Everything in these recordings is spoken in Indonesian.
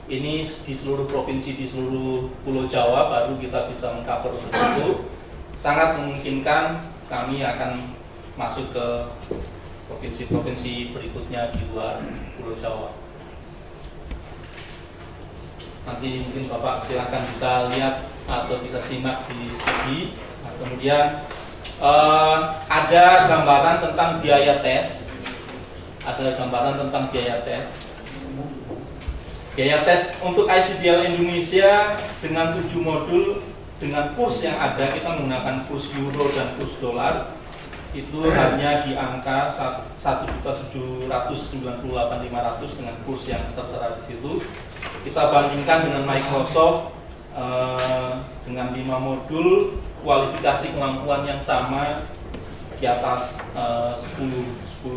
ini di seluruh provinsi, di seluruh Pulau Jawa baru kita bisa mengcover itu. Sangat memungkinkan kami akan masuk ke provinsi-provinsi berikutnya di luar Pulau Jawa. Nanti mungkin Bapak silakan bisa lihat atau bisa simak di sini. Nah, kemudian ada gambaran tentang biaya tes. Ada gambaran tentang biaya tes. Biaya tes untuk ICDL Indonesia dengan 7 modul dengan kurs yang ada, kita menggunakan kurs euro dan kurs dolar, itu hanya di angka 1.798.500 dengan kurs yang tertera di situ. Kita bandingkan dengan Microsoft dengan 5 modul kualifikasi kemampuan yang sama di atas 10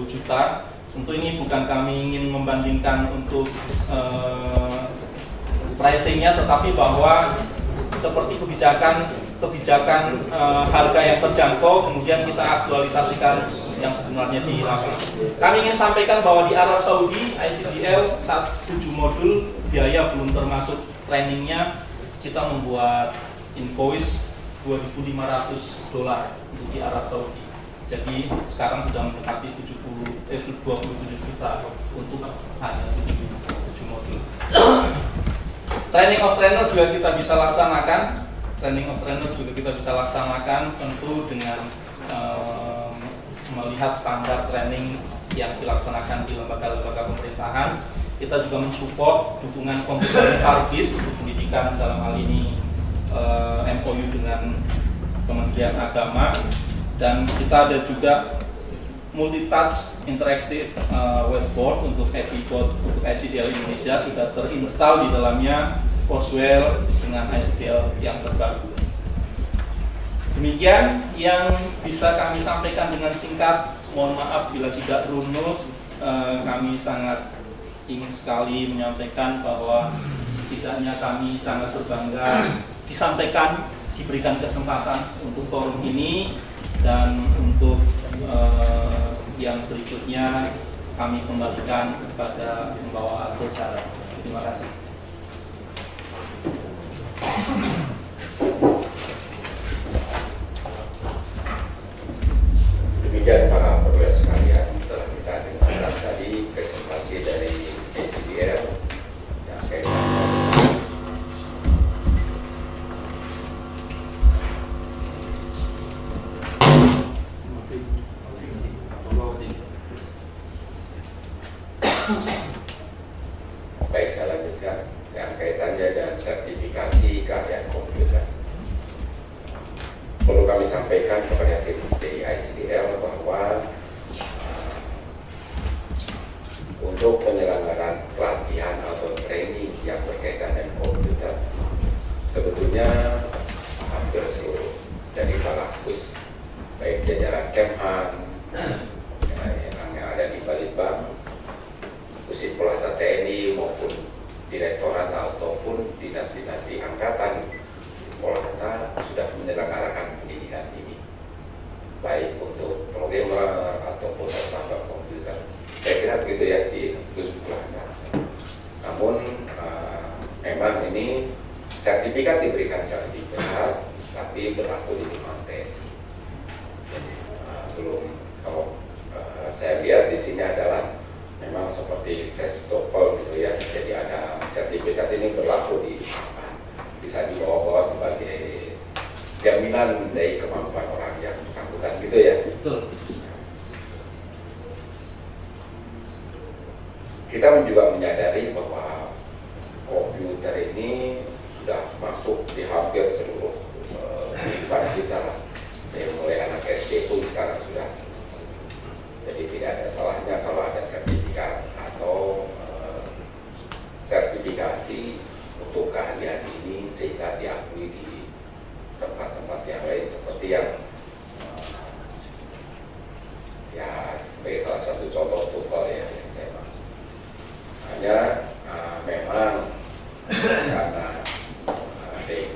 juta. Tentu ini bukan kami ingin membandingkan untuk pricingnya, tetapi bahwa seperti kebijakan harga yang terjangkau kemudian kita aktualisasikan yang sebenarnya di lapangan. Kami ingin sampaikan bahwa di Arab Saudi ICDL 7 modul biaya belum termasuk trainingnya, kita membuat invoice $2.500 untuk di Arab Saudi. Jadi sekarang sudah mendekati 27 juta untuk hanya 7 modul. Training of trainer juga kita bisa laksanakan. Tentu dengan melihat standar training yang dilaksanakan di lembaga-lembaga pemerintahan. Kita juga mensupport dukungan komputer Farbis untuk pendidikan, dalam hal ini MOU dengan Kementerian Agama, dan kita ada juga multi-touch interactive webboard untuk untuk ICDL Indonesia, sudah terinstall di dalamnya Courseware dengan ICDL yang terbaru. Demikian yang bisa kami sampaikan dengan singkat. Mohon maaf bila tidak runut. Kami sangat ingin sekali menyampaikan bahwa setidaknya kami sangat berbangga diberikan kesempatan untuk forum ini, dan untuk yang berikutnya kami kembalikan kepada pembawa acara. Terima kasih. Demikian para pemirsa sekalian, telah kita dengarkan tadi presentasi dari ICDL yang saya baik, saya lanjutkan yang kaitannya dengan sertifikasi keahlian komputer. Perlu kami sampaikan kepada tim dari ICDL bahwa untuk penyelenggaraan pelatihan atau training yang berkaitan dengan komputer, sebetulnya hampir seluruh dari Balakbus, baik jajaran Kemhan yang ada di Balitbang, Pusat Polata TNI maupun direktorat ataupun dinas-dinas di angkatan Polata sudah menyelenggarakan pendidikan ini, baik untuk programmer ataupun operator komputer. Saya kira begitu ya di Polata. Namun memang ini sertifikat diberikan sertifikat, tapi berlaku di 5 materi. Belum, kalau saya lihat di sini adalah memang seperti tes TOEFL gitu ya. Jadi ada sertifikat ini berlaku bisa dibawa-bawa sebagai jaminan dari kemampuan orang yang bersangkutan gitu ya. Betul. Kita juga menyadari bahwa komputer ini sudah masuk di hampir seluruh kehidupan kita lah. Dari mulai anak SD pun sekarang sudah. Jadi tidak ada salahnya kalau ada sertifikat atau sertifikasi untuk keahlian ini sehingga diakui di tempat-tempat yang lain seperti yang ya sebagai salah satu contoh TOEFL ya yang saya maksud. Hanya memang karena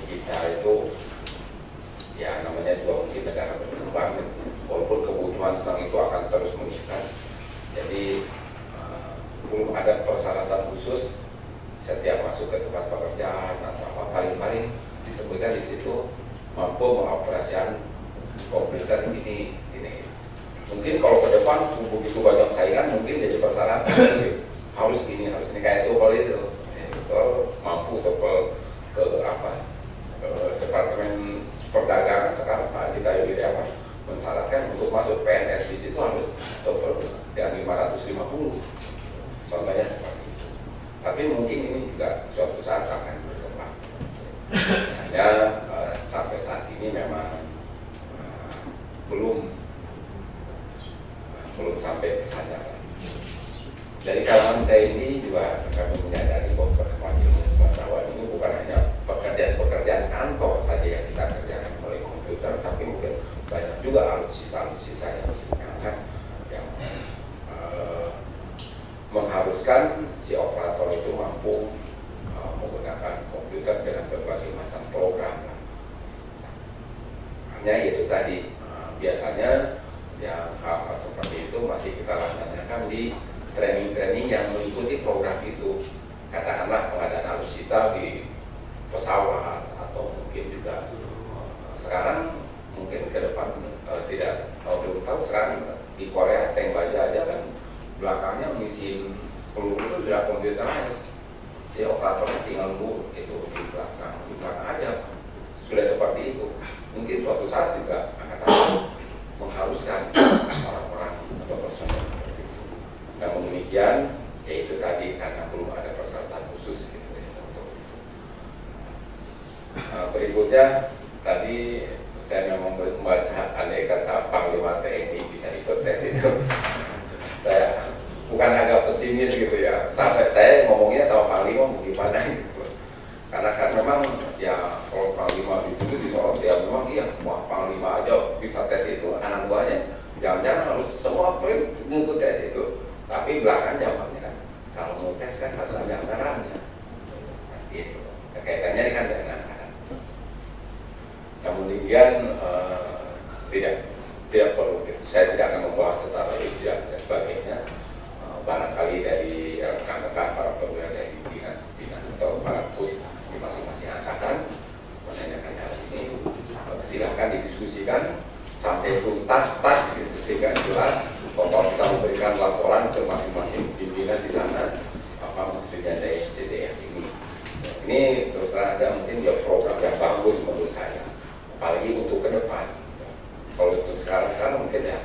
kita itu ya namanya juga mungkin negara berkembang, walaupun kebutuhan tentang itu akan terus meningkat. Jadi belum ada persyaratan khusus setiap yang masuk ke tempat pekerjaan atau apa, paling-paling disebutkan di situ mampu mengoperasikan komputer ini. Mungkin kalau ke depan begitu banyak saingan mungkin jadi persyaratan harus ini kayak TOEFL itu. Mampu TOEFL ke apa? Departemen Perdagangan sekarang Pak Gita Yudi mensyaratkan untuk masuk PNS di situ harus TOEFL yang 550. Contohnya seperti itu. Tapi mungkin ini juga suatu saat akan berkembang. Hanya sampai saat ini memang belum sampai ke sana. Dari kalangan TNI juga kami menyadari bahwa perkembangan ilmu pengetahuan ini bukan hanya pekerjaan kantor saja yang kita kerjakan oleh komputer, tapi mungkin banyak juga alutsista yang digunakan yang mengharuskan si operator itu mampu menggunakan komputer dengan berbagai macam program. Hanya itu tadi biasanya yang hal-hal seperti itu masih kita laksanakan di training-training yang mengikuti program itu. Katakanlah pengadaan alutsista di pesawat atau mungkin juga sekarang mungkin ke depan tidak belum tahu sekarang di Korea tank baja aja kan belakangnya mengisi peluru itu sudah komputerized. Jadi operatornya tinggal nunggu itu di belakang aja sudah seperti itu. Mungkin suatu saat juga akan mengharuskan orang-orang atau personel seperti itu. Namun demikian, yaitu tadi karena belum ada persyaratan khusus gitu ya, untuk itu. Berikutnya tadi saya memang membaca andai kata Panglima TNI bisa ikut tes itu. Saya bukan agak pesimis gitu ya. Sampai saya ngomongnya sama Panglima mau gimana gitu. Karena kan memang ya kalau Panglima di situ disorot ya memang iya, wah Panglima aja bisa tes itu, anak buahnya jangan-jangan harus semua ngikut tes itu. Tapi belakang jawabannya kan kalau mau tes kan harus ada anggarannya. Nah, gitu. Kaitannya kan dengan anggaran. Namun demikian tidak perlu. Saya tidak akan membahas secara rincian dan sebagainya. Barangkali dari rekan-rekan para perwira dari dinas atau para pus di masing-masing angkatan menanyakan hal ini, silahkan didiskusikan sampai tuntas gitu sehingga jelas Bapak bisa memberikan laporan ke masing-masing pimpinan di sana apa maksudnya dari CDF ini. Ini terus terang aja mungkin dia program yang bagus menurut saya, apalagi untuk ke depan. Kalau untuk sekarang mungkin ya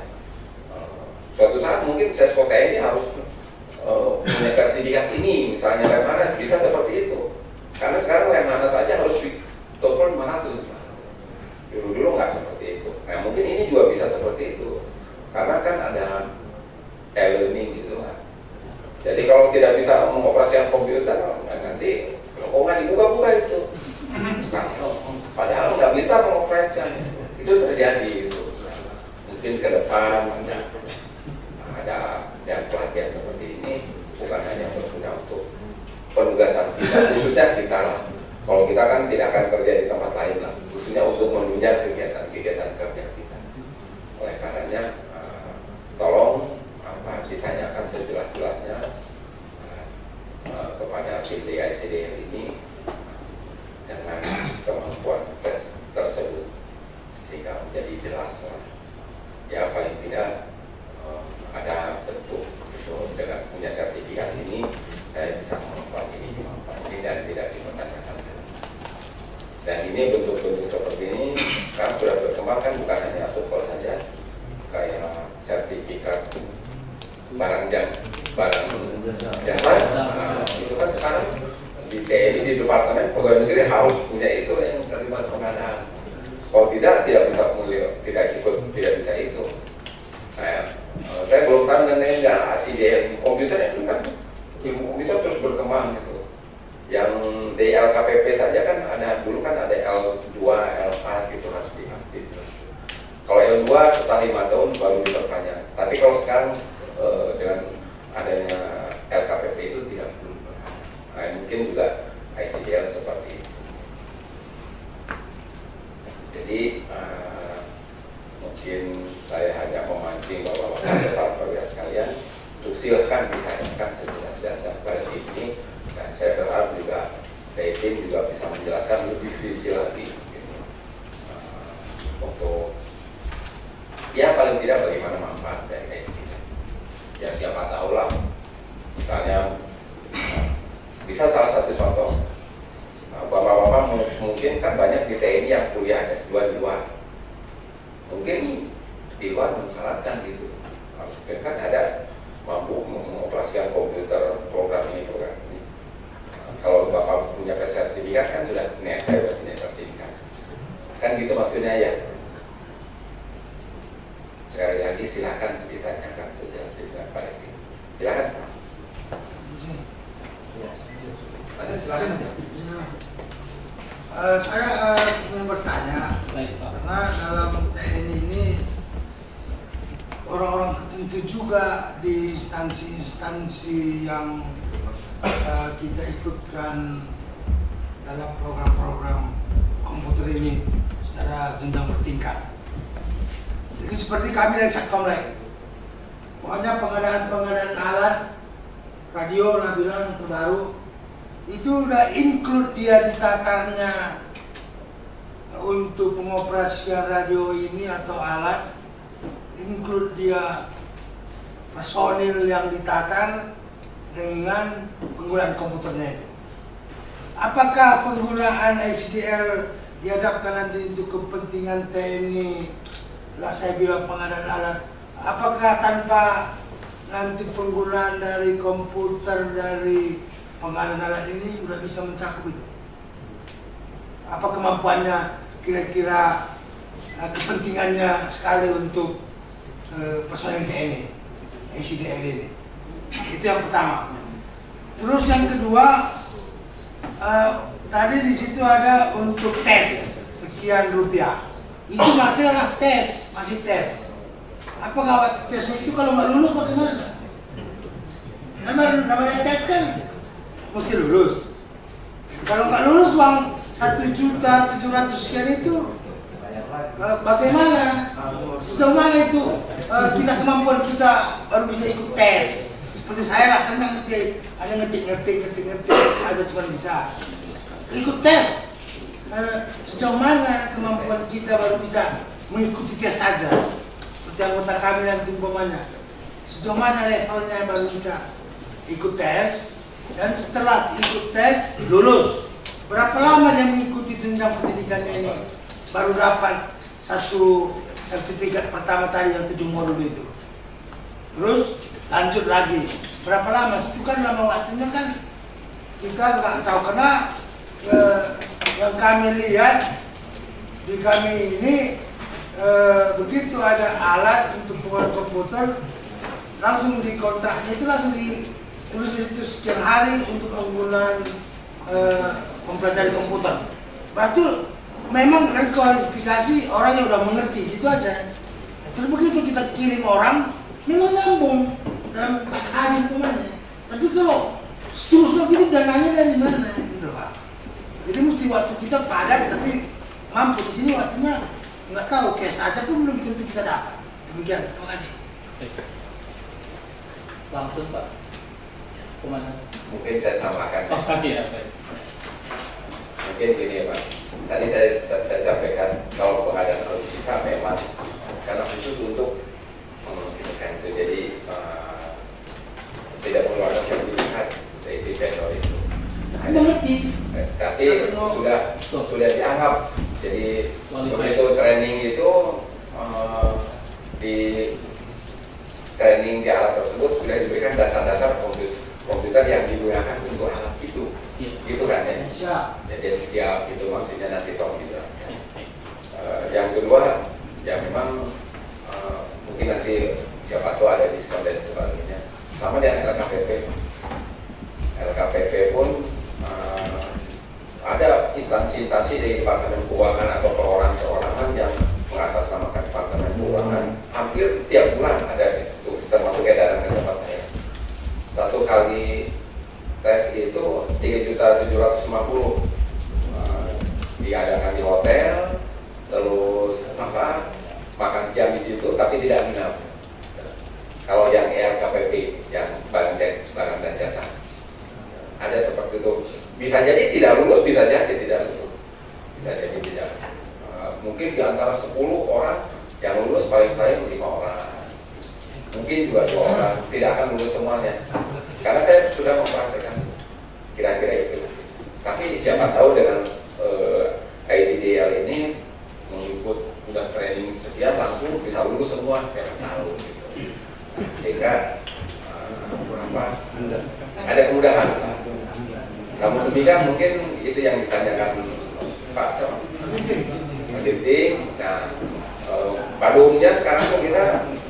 suatu saat mungkin SESCO TNI harus punya sertifikat ini, misalnya Lemhanas bisa seperti itu. Karena sekarang Lemhanas saja harus TOEFL 500. Dulu nggak seperti itu. Nah mungkin ini juga bisa seperti itu. Karena kan ada e-learning gitu kan. Jadi kalau tidak bisa mengoperasikan komputer, nanti nggak dibuka-buka itu. Padahal nggak bisa mengoperasikan. Itu terjadi itu. Mungkin ke depan ada yang pelatihan seperti ini bukan hanya berguna untuk penugasan kita, khususnya kita lah. Kalau kita kan tidak akan kerja di tempat lain lah, khususnya untuk menunjang kegiatan kerja kita. Oleh karenanya, tolong ditanyakan sejelas-jelasnya kepada tim DICDM ini dengan kemampuan tes tersebut sehingga menjadi jelas lah. Ya paling tidak ada bentuk dengan punya sertifikat ini saya bisa melakukan ini dan tidak dipertanyakan. Dan ini bentuk-bentuk seperti ini kan sudah berkembang kan bukan hanya TOEFL saja, kayak sertifikat barang jasa. Itu kan sekarang di TNI di Departemen Pegawai Negeri harus punya itu yang terlibat pengadaan. Kalau tidak bisa tidak ikut, tidak bisa itu. Nah, saya belum tahu mengenai ACDL komputer itu kan ilmu komputer terus berkembang gitu. Yang di LKPP saja kan ada dulu kan ada L2, L4 gitu harus diaktifkan. Kalau L2 setelah 5 tahun baru diperpanjang. Tapi kalau sekarang dengan adanya LKPP itu tidak perlu. Nah, mungkin juga ICDL seperti itu. Jadi mungkin saya hanya memancing bahwa para perwira sekalian untuk silakan ditanyakan sejelas-jelasnya kepada ini, dan saya berharap juga tim juga bisa menjelaskan lebih rinci lagi gitu. Untuk ya paling tidak bagaimana manfaat dari ICT. Ya siapa tahu lah, misalnya bisa salah satu contoh, bapak-bapak mungkin kan banyak di TNI yang kuliah S2 di luar, mungkin di luar mensyaratkan gitu, kan ada mampu mengoperasikan komputer, program ini. Kalau bapak punya sertifikat kan sudah saya punya sertifikat, kan gitu maksudnya ya. Sekali lagi silakan ditanyakan sejelas-jelasnya pada kita. Silakan. Silakan. Saya ingin bertanya, karena dalam TNI ini orang-orang tertentu juga di instansi-instansi yang kita ikutkan dalam program-program komputer ini secara jenjang bertingkat. Jadi seperti kami dari Satkomlek, pokoknya pengadaan alat radio Nabila yang terbaru itu udah include dia di tatarnya untuk pengoperasian radio ini atau alat, include dia personil yang ditatar dengan penggunaan komputernya itu. Apakah penggunaan HDL dihadapkan nanti untuk kepentingan TNI, lah saya bilang pengadaan alat, apakah tanpa nanti penggunaan dari komputer dari pengadaan alat ini sudah bisa mencakup itu? Apa kemampuannya kira-kira, kepentingannya sekali untuk personel TNI, HDL ini? Itu yang pertama. Terus yang kedua, tadi di situ ada untuk tes sekian rupiah. Itu masih adalah tes, masih tes. Apa waktu tes itu kalau nggak lulus bagaimana? Namanya tes kan mesti lulus. Kalau nggak lulus uang 1.700.000 sekian itu bagaimana? Sejauh mana itu kita kemampuan kita baru bisa ikut tes? Seperti saya lah, kan ada ngetik, ada cuma bisa ikut tes. Sejauh mana kemampuan kita baru bisa mengikuti tes saja? Seperti anggota kami dan tim umpamanya, sejauh mana levelnya baru bisa ikut tes, dan setelah ikut tes lulus, berapa lama dia mengikuti jenjang pendidikannya ini baru dapat satu sertifikat pertama tadi yang 7 modul itu. Terus lanjut lagi, berapa lama? Itu kan lama waktunya kan kita nggak tahu, karena yang kami lihat di kami ini begitu ada alat untuk penggunaan komputer, langsung di kontraknya itu langsung ditulis itu sekian hari untuk penggunaan mempelajari komputer. Berarti memang dari kualifikasi orang yang udah mengerti, gitu aja. Terus begitu kita kirim orang, memang nyambung dalam 4 hari umpamanya. Tapi kalau seterusnya gitu dananya dari mana, gitu Pak. Jadi mesti waktu kita padat, tapi mampu. Di sini waktunya nggak tahu, cash aja pun belum tentu kita dapat. Demikian, terima kasih. Langsung Pak, kemana? Mungkin saya tambahkan. Oh iya, baik. Mungkin gini ya Pak, tadi saya sampaikan kalau pengadaan alutsista memang karena khusus untuk kan itu, jadi tidak mengeluarkan sertifikat dari si vendor itu. Tapi sudah dianggap, jadi begitu training itu di training di alat tersebut sudah diberikan dasar-dasar komputer yang digunakan untuk alat itu, gitu kan ya? Jadi siap itu maksudnya, nanti tolong dijelaskan. Yang kedua, ya memang mungkin nanti siapa tahu ada diskon dan sebagainya. Sama dengan LKPP. LKPP pun ada instansi-instansi dari Departemen Keuangan atau perorangan-perorangan yang mengatasnamakan Departemen Keuangan. Hampir tiap bulan ada di situ, termasuk edaran ke tempat saya. Satu kali tes itu 3.750.000 diadakan di hotel, terus makan siang di situ, tapi tidak nginap. Kalau yang RKPP, yang barang dan jasa, ada seperti itu. bisa jadi tidak lulus, bisa jadi tidak lulus, bisa jadi tidak lulus. Mungkin di antara 10 orang yang lulus paling banyak 5 orang, mungkin juga 2 orang, tidak akan lulus semuanya. Karena saya sudah mempraktekkan kira-kira itu. Tapi siapa tahu dengan ICDL ini mengikut udah training sekian langsung bisa lulus semua, saya tahu gitu. Sehingga ada kemudahan. Namun demikian mungkin itu yang ditanyakan Pak Ginting. Nah, pada umumnya sekarang kok kita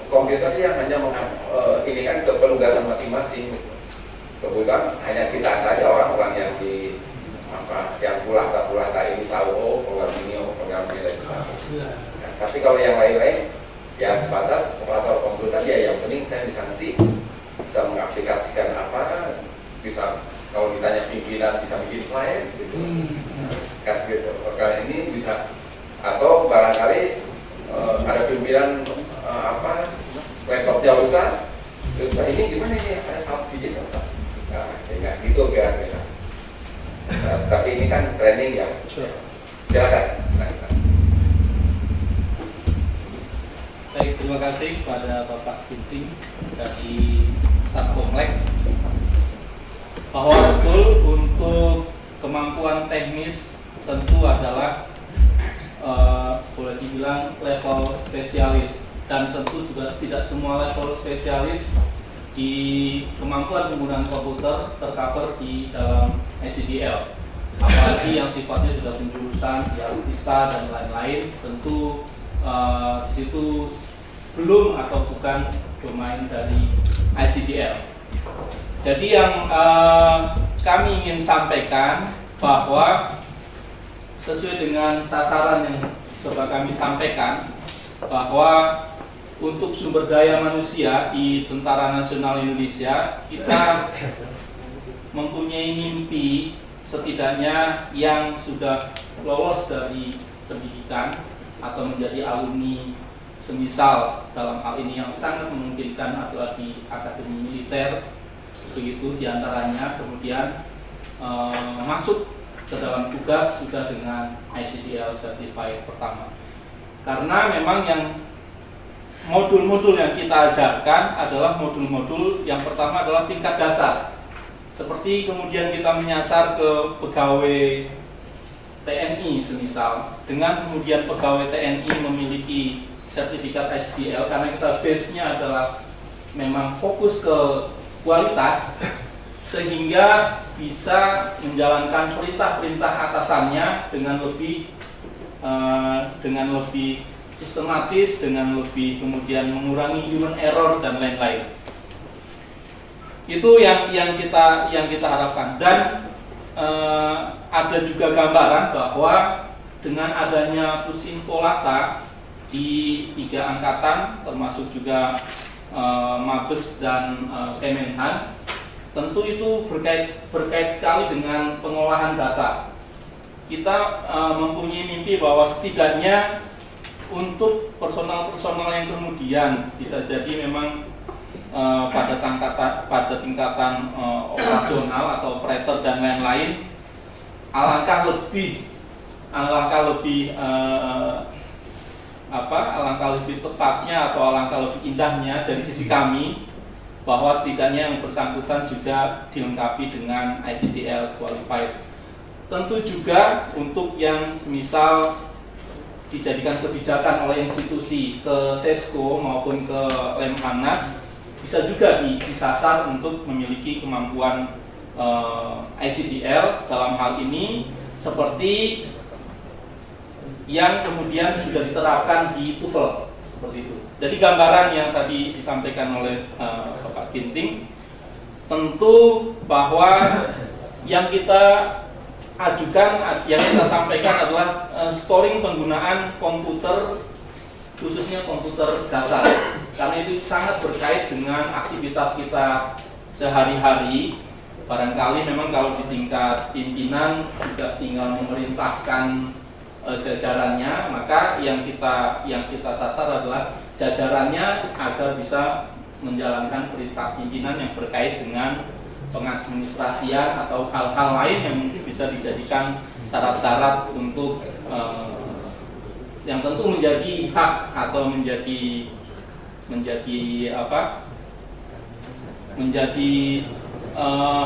komputer yang hanya ini kan untuk penugasan masing-masing. Kebetulan hanya kita saja orang-orang yang di yang pulata ini tahu program ini, program ini dan sebagainya. Nah, tapi kalau yang lain-lain ya sebatas operator komputer ya yang penting saya bisa ngerti, bisa mengaplikasikan apa, bisa kalau ditanya pimpinan bisa bikin slide gitu. Kan gitu. Program ini bisa atau barangkali ada pimpinan laptopnya rusak, terus ini gimana ini ada salah digital, nah, sehingga gitu kira-kira. Nah, tapi ini kan training ya. Silakan. Baik, terima kasih kepada Bapak Ginting dari Satkomlek bahwa betul untuk kemampuan teknis tentu adalah boleh dibilang level spesialis, dan tentu juga tidak semua level spesialis di kemampuan penggunaan komputer tercover di dalam ICDL, apalagi yang sifatnya sudah penjurusan di Alutista dan lain-lain. Tentu di situ belum atau bukan domain dari ICDL. Jadi yang kami ingin sampaikan bahwa sesuai dengan sasaran yang coba kami sampaikan, bahwa untuk sumber daya manusia di Tentara Nasional Indonesia kita mempunyai mimpi setidaknya yang sudah lolos dari pendidikan atau menjadi alumni semisal dalam hal ini yang sangat memungkinkan adalah di akademi militer, begitu diantaranya, kemudian masuk ke dalam tugas sudah dengan ICDL Certified pertama. Karena memang yang modul-modul yang kita ajarkan adalah modul-modul yang pertama adalah tingkat dasar. Seperti kemudian kita menyasar ke pegawai TNI semisal, dengan kemudian pegawai TNI memiliki sertifikat ICDL, karena kita base-nya adalah memang fokus ke kualitas, sehingga bisa menjalankan perintah-perintah atasannya dengan lebih sistematis, dengan lebih kemudian mengurangi human error dan lain-lain. Itu yang kita harapkan. Dan ada juga gambaran bahwa dengan adanya Pusinfo Lata di 3 angkatan, termasuk juga Mabes dan Kemenhan, tentu itu berkait sekali dengan pengolahan data. Kita mempunyai mimpi bahwa setidaknya untuk personal-personal yang kemudian bisa jadi memang pada tingkatan operasional atau operator dan lain-lain, alangkah lebih tepatnya atau alangkah lebih indahnya dari sisi kami bahwa setidaknya yang bersangkutan juga dilengkapi dengan ICDL Qualified. Tentu juga untuk yang semisal dijadikan kebijakan oleh institusi ke Sesko maupun ke Lemhanas, bisa juga disasar untuk memiliki kemampuan ICDL dalam hal ini, seperti yang kemudian sudah diterapkan di TOEFL, seperti itu. Jadi gambaran yang tadi disampaikan oleh Bapak Ginting, tentu bahwa yang kita ajukan, yang kita sampaikan adalah scoring penggunaan komputer, khususnya komputer dasar, karena itu sangat berkait dengan aktivitas kita sehari-hari. Barangkali memang kalau di tingkat pimpinan sudah tinggal memerintahkan jajarannya, maka yang kita sasar adalah jajarannya agar bisa menjalankan perintah pimpinan yang berkait dengan pengadministrasian atau hal-hal lain yang mungkin bisa dijadikan syarat-syarat untuk yang tentu menjadi hak atau menjadi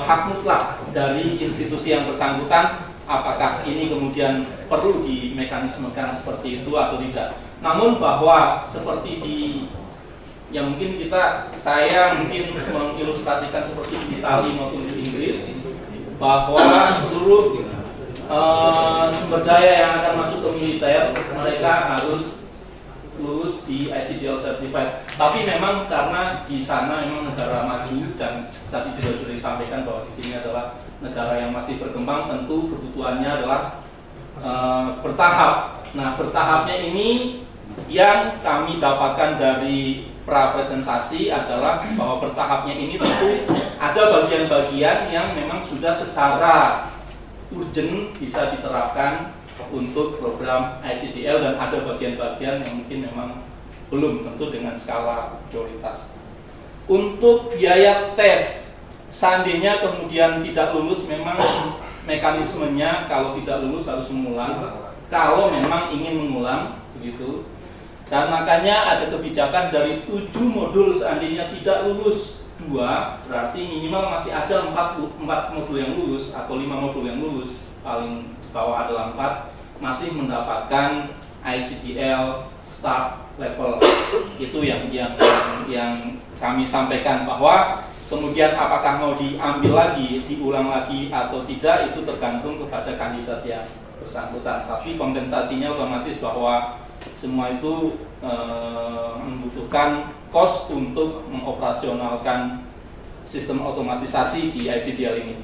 hak mutlak dari institusi yang bersangkutan, apakah ini kemudian perlu dimekanismekan seperti itu atau tidak. Namun bahwa seperti yang mungkin saya mungkin mengilustrasikan seperti di Italia maupun di Inggris, bahwa seluruh sumber daya yang akan masuk ke militer mereka harus lulus di ICDL Certified. Tapi memang karena di sana memang negara maju dan tadi sudah disampaikan bahwa di sini adalah negara yang masih berkembang, tentu kebutuhannya adalah bertahap. Nah, bertahapnya ini yang kami dapatkan dari prapresentasi adalah bahwa bertahapnya ini tentu ada bagian-bagian yang memang sudah secara urgent bisa diterapkan untuk program ICDL, dan ada bagian-bagian yang mungkin memang belum, tentu dengan skala prioritas. Untuk biaya tes, seandainya kemudian tidak lulus, memang mekanismenya kalau tidak lulus harus mengulang, kalau memang ingin mengulang begitu. Dan makanya ada kebijakan dari 7 modul, seandainya tidak lulus 2, berarti minimal masih ada 4 modul yang lulus atau 5 modul yang lulus, paling bawah adalah 4, masih mendapatkan ICDL start level. Itu yang kami sampaikan, bahwa kemudian apakah mau diambil lagi, diulang lagi atau tidak, itu tergantung kepada kandidat yang bersangkutan. Tapi kompensasinya otomatis bahwa semua itu membutuhkan cost untuk mengoperasionalkan sistem otomatisasi di ICDL ini.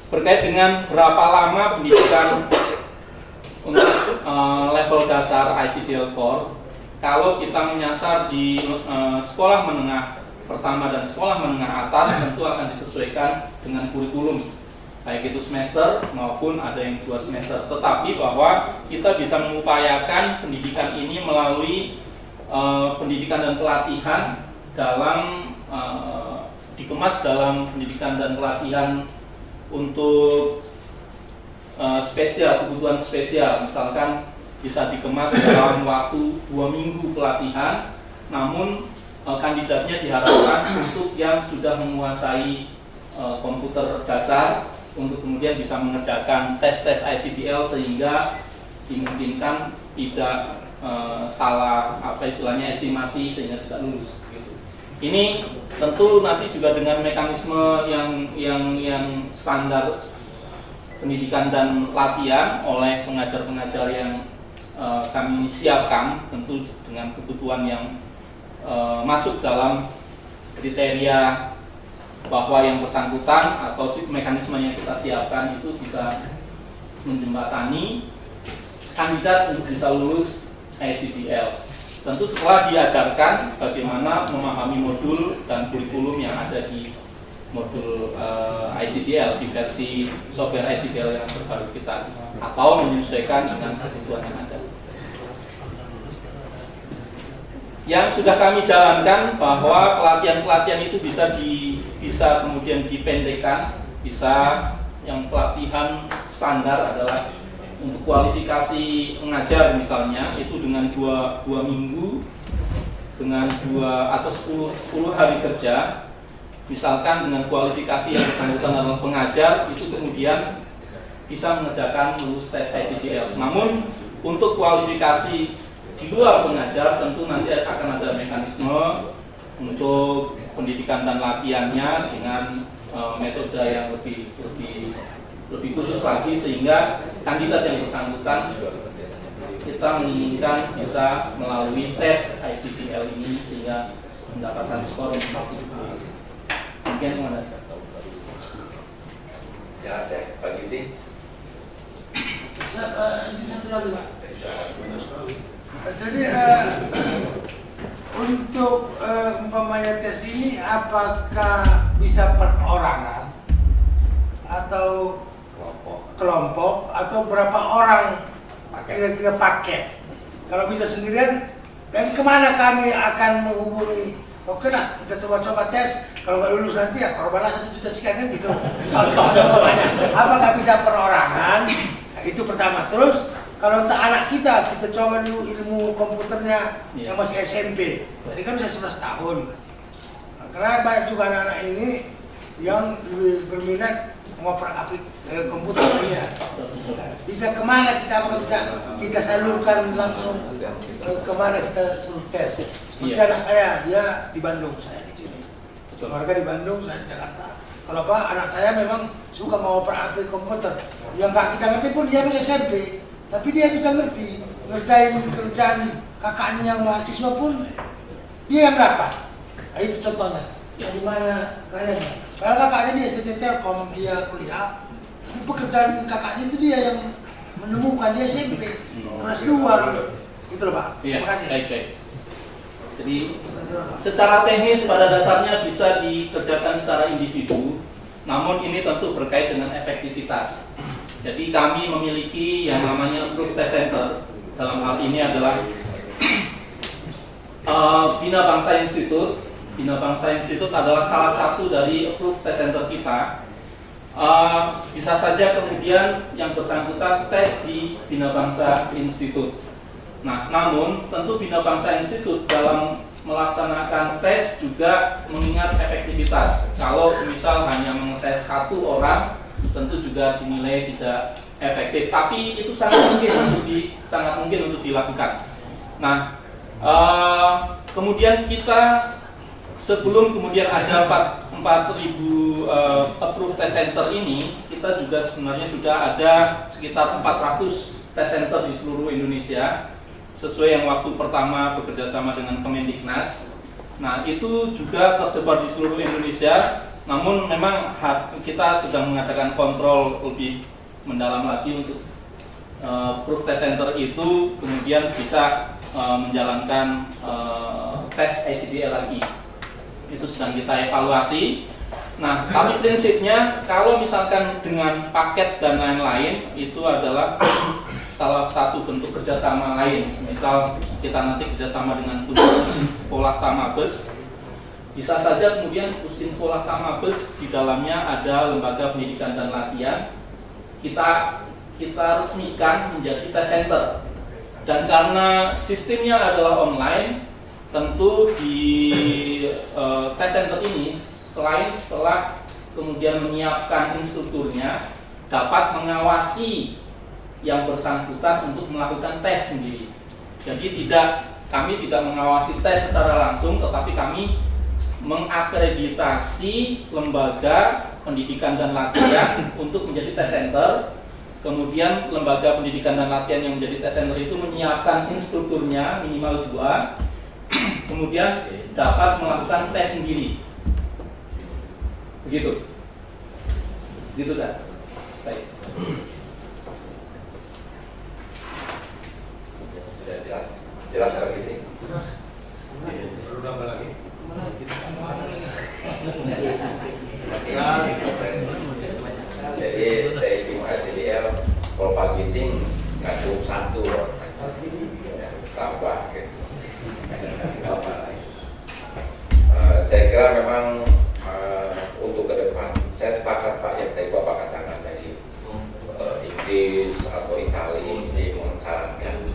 Terkait dengan berapa lama pendidikan untuk level dasar ICDL Core, kalau kita menyasar di sekolah menengah pertama dan sekolah menengah atas, tentu akan disesuaikan dengan kurikulum, baik itu semester maupun ada yang 2 semester. Tetapi bahwa kita bisa mengupayakan pendidikan ini melalui pendidikan dan pelatihan dalam dikemas dalam pendidikan dan pelatihan untuk spesial, kebutuhan spesial. Misalkan bisa dikemas dalam waktu 2 minggu pelatihan, namun kandidatnya diharapkan untuk yang sudah menguasai komputer dasar, untuk kemudian bisa mengerjakan tes-tes ICDL sehingga dimungkinkan tidak salah estimasi sehingga tidak lulus. Gitu. Ini tentu nanti juga dengan mekanisme yang standar pendidikan dan latihan oleh pengajar-pengajar yang kami siapkan, tentu dengan kebutuhan yang masuk dalam kriteria bahwa yang bersangkutan atau mekanisme yang kita siapkan itu bisa menjembatani kandidat untuk bisa lulus ICDL. Tentu setelah diajarkan bagaimana memahami modul dan kurikulum yang ada di modul ICDL, di versi software ICDL yang terbaru kita, atau menyesuaikan dengan kebutuhan yang ada. Yang sudah kami jalankan bahwa pelatihan-pelatihan itu bisa kemudian dipendekkan, bisa yang pelatihan standar adalah untuk kualifikasi pengajar misalnya itu dengan 2 minggu dengan 2 atau 10 hari kerja. Misalkan dengan kualifikasi yang bersangkutan adalah pengajar, itu kemudian bisa mengerjakan lulus tes ICDL. Namun untuk kualifikasi di luar pengajar tentu nanti akan ada mekanisme untuk pendidikan dan latihannya dengan metode yang lebih khusus lagi, sehingga kandidat yang bersangkutan kita menginginkan bisa melalui tes ICDL ini sehingga mendapatkan skor 40. Mungkin mana? Ya, saya Pak Giti. Satu lagi, Pak. Jadi untuk umpamanya tes ini apakah bisa perorangan atau kelompok atau berapa orang kira-kira paket? Kalau bisa sendirian, dan kemana kami akan menghubungi? Oke lah, kita coba-coba tes. Kalau nggak lulus nanti ya korbanlah 1 juta sekian kan gitu. Apa nggak bisa perorangan? Nah, itu pertama. Terus kalau untuk anak kita coba dulu ilmu komputernya yang masih SMP. Tadi kan bisa 11 tahun. Nah, karena banyak juga anak-anak ini yang lebih berminat mengoper komputer ya. Nah, bisa kemana kita salurkan langsung kemana kita suruh tes. Seperti anak saya, dia di Bandung, saya di sini. Keluarga di Bandung, saya di Jakarta. Kalau apa, anak saya memang suka mengoper aplik komputer. Yang nggak kita ngerti pun dia masih SMP, tapi dia bisa ngerti ngerjain kerjaan kakaknya yang mahasiswa pun dia yang dapat. Nah, itu contohnya. Di mana kayaknya? Kalau kakaknya dia STT Telkom, dia kuliah, tapi pekerjaan kakaknya itu dia yang menemukan, dia SMP, kelas 2. Gitu loh Pak. Iya, Terima kasih. baik. Jadi secara teknis pada dasarnya bisa dikerjakan secara individu, namun ini tentu berkait dengan efektivitas. Jadi kami memiliki yang namanya Approved Test Center. Dalam hal ini adalah Bina Bangsa Institute. Bina Bangsa Institute adalah salah satu dari Approved Test Center kita. Bisa saja kemudian yang bersangkutan tes di Bina Bangsa Institute. Nah, namun tentu Bina Bangsa Institute dalam melaksanakan tes juga mengingat efektivitas. Kalau semisal hanya mengetes 1 orang, tentu juga dinilai tidak efektif. Tapi itu sangat mungkin untuk dilakukan. Nah, kemudian kita sebelum kemudian ada 4.000 approved test center ini, kita juga sebenarnya sudah ada sekitar 400 test center di seluruh Indonesia. Sesuai yang waktu pertama bekerja sama dengan Kemendiknas. Nah, itu juga tersebar di seluruh Indonesia. Namun memang kita sedang mengadakan kontrol lebih mendalam lagi untuk Approved Test Center itu kemudian bisa menjalankan tes ICDL lagi. Itu sedang kita evaluasi. Nah, tapi prinsipnya kalau misalkan dengan paket dan lain-lain itu adalah salah satu bentuk kerjasama lain. Misal kita nanti kerjasama dengan Pusinfo Lakta Mabes, bisa saja kemudian Pusinfo Lakta Mabes di dalamnya ada lembaga pendidikan dan latihan. Kita resmikan menjadi test center. Dan karena sistemnya adalah online, tentu di test center ini selain setelah kemudian menyiapkan instrukturnya, dapat mengawasi yang bersangkutan untuk melakukan tes sendiri. Jadi kami tidak mengawasi tes secara langsung, tetapi kami mengakreditasi lembaga pendidikan dan latihan untuk menjadi test center. Kemudian lembaga pendidikan dan latihan yang menjadi test center itu menyiapkan instrukturnya minimal 2, kemudian dapat melakukan tes sendiri. Begitu. Gitu kan? Baik. Sudah jelas kalau gini. Perlu nambah lagi? Jadi dari tim ICDL kalau pagi meeting nggak cukup 1 loh, harus tambah gitu. Saya kira memang untuk ke depan saya sepakat Pak yang tadi Bapak katakan dari Inggris atau Italia ini mensyaratkan.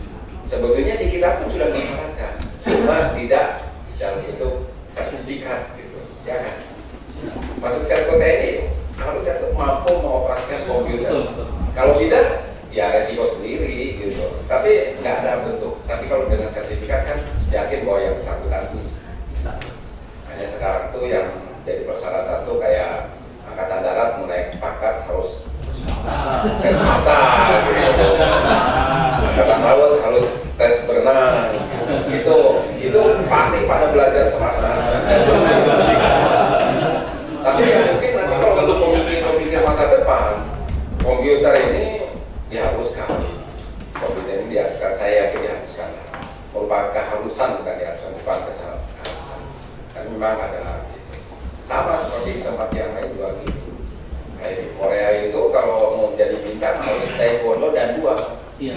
Sebetulnya di kita pun sudah disyaratkan, cuma tidak dalam itu sertifikat gitu, ya kan? Masuk Sesko TNI harus mampu mengoperasikan komputer. Kalau tidak, ya resiko sendiri gitu. Tapi nggak ada bentuk. Tapi kalau dengan sertifikat kan yakin bahwa yang bersangkutan bisa. Hanya sekarang tuh yang jadi persyaratan tuh kayak angkatan darat mau naik pangkat harus tes mata gitu. Angkatan laut harus tes berenang. Itu pasti pada belajar semata. Tapi ya mungkin nanti kalau untuk pemikir masa depan, komputer ini diharuskan. Komputer ini diharuskan, saya yakin diharuskan. Merupakan keharusan, bukan diharuskan, bukan keharusan. Kan memang ada gitu. Sama seperti tempat yang lain juga gitu. Kayak di Korea itu kalau mau jadi bintang harus taekwondo dan 2. Iya.